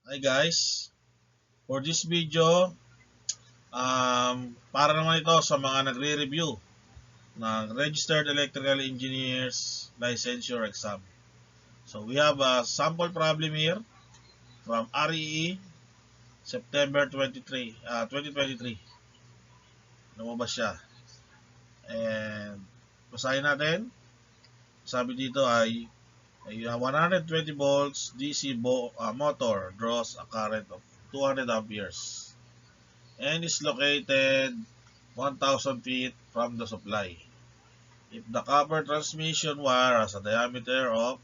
Hi guys, for this video, para naman ito sa mga nagre-review ng Registered Electrical Engineers Licensure Exam. So we have a sample problem here from REE September 2023. Lumabas siya. And basahin natin. Sabi dito ay a 120 volts DC motor draws a current of 200 amperes and is located 1,000 feet from the supply. If the copper transmission wire has a diameter of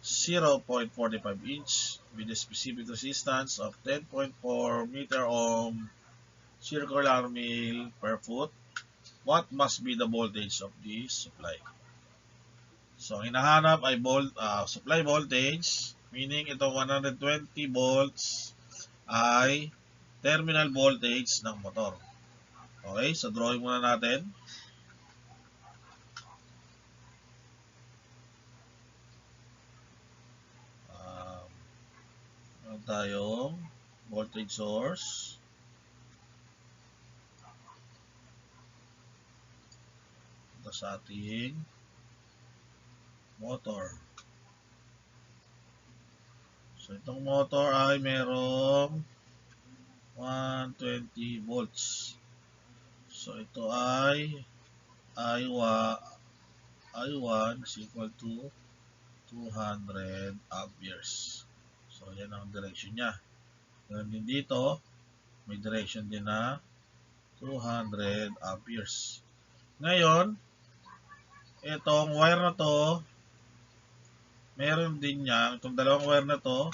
0.45 inch with a specific resistance of 10.4 meter ohm circular mil per foot, what must be the voltage of the supply? So, hinahanap ay supply voltage, meaning itong 120 volts ay terminal voltage ng motor. Okay, so drawing muna natin. Meron tayong voltage source. Ito sa ating motor. So, itong motor ay merong 120 volts. So, ito ay I1 is equal to 200 amperes. So, yan ang direction niya. Ganun din dito, may direction din na 200 amperes. Ngayon, itong wire na to, meron din niya, itong dalawang wire na to,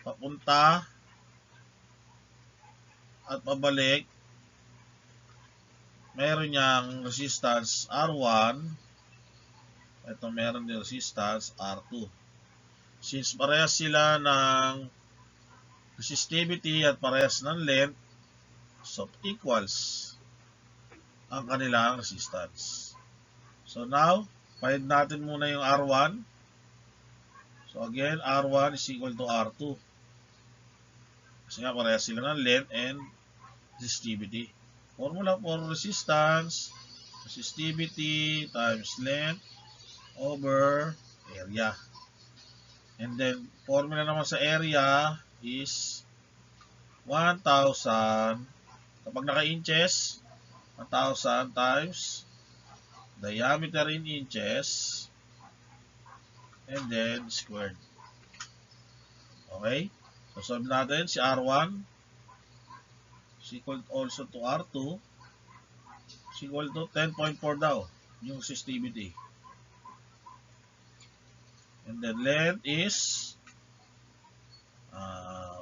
papunta at pabalik, meron niyang resistance R1. Ito meron din resistance R2. Since parehas sila ng resistivity at parehas ng length, so equals ang kanilang resistance. So now, find natin muna yung R1. So again, R1 is equal to R2. Kasi nga parehas sila ng length and resistivity. Formula for resistance, resistivity times length over area. And then, formula naman sa area is 1,000. Kapag naka-inches, 1,000 times diameter in inches and then squared. Okay? So, solve natin si R1 is equal also to R2 is equal to 10.4 daw yung resistivity. And then length is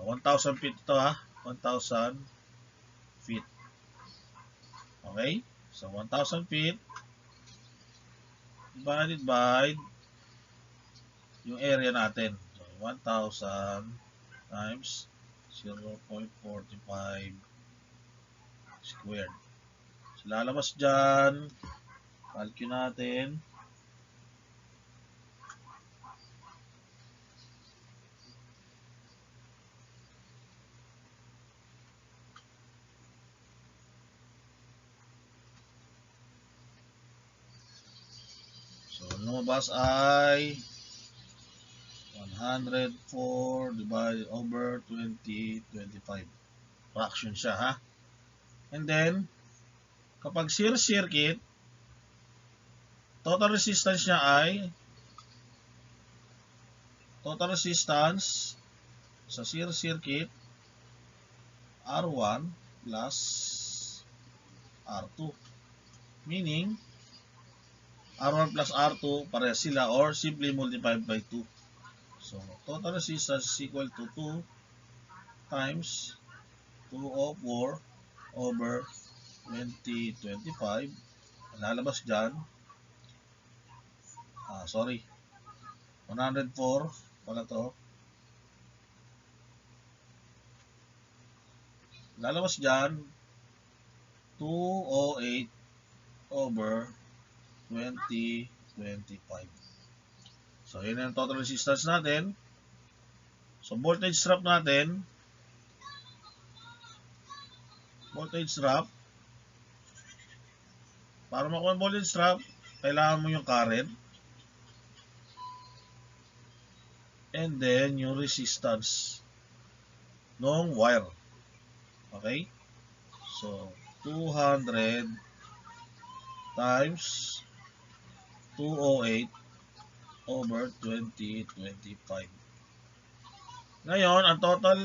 1,000 feet ito 1,000 feet. Okay? So 1,000 feet divided by yung area natin. So 1,000 times 0.45 squared. So lalabas dyan, calculate natin. So lumabas ay 104 divided over 2025. Fraction siya And then, kapag series circuit, total resistance niya ay total resistance sa series circuit R1 plus R2. Meaning, R1 plus R2 parehas sila or simply multiplied by 2. So, total resistance is equal to 2 times 204 over 2025. Lalabas dyan. 104 pala to. Lalabas dyan 208 over 2025. So, yun ang total resistance natin. So, voltage drop natin. Voltage drop. Para makuha ang voltage drop, kailangan mo yung current. And then, yung resistance ng wire. Okay? So, 200 times 208 over 2025. Ngayon, ang total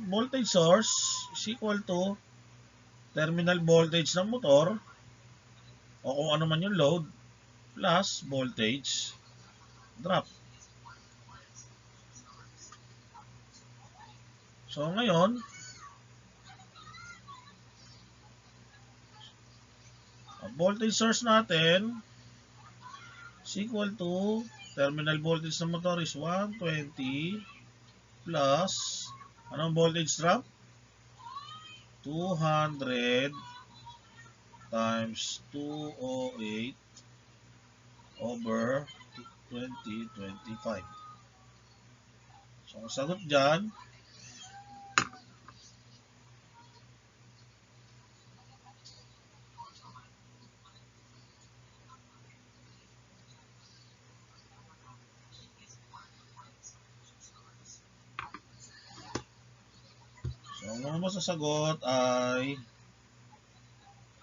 voltage source is equal to terminal voltage ng motor o kung ano man yung load plus voltage drop. So, ngayon, ang voltage source natin is equal to terminal voltage ng motor is 120 plus anong voltage drop? 200 times 208 over 2025. So, ang sagot dyan, ang lumabas sa sagot ay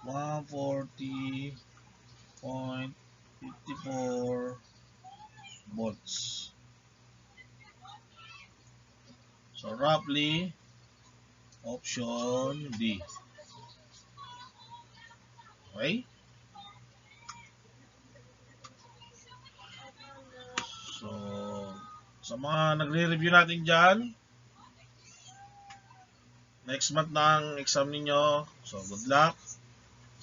140.54 volts. So, roughly, option D. Okay? So, sa mga nagre-review natin dyan, next month na ang exam ninyo. So, good luck.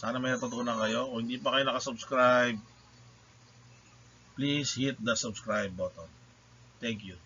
Sana may natutunan kayo. Kung hindi pa kayo nakasubscribe, please hit the subscribe button. Thank you.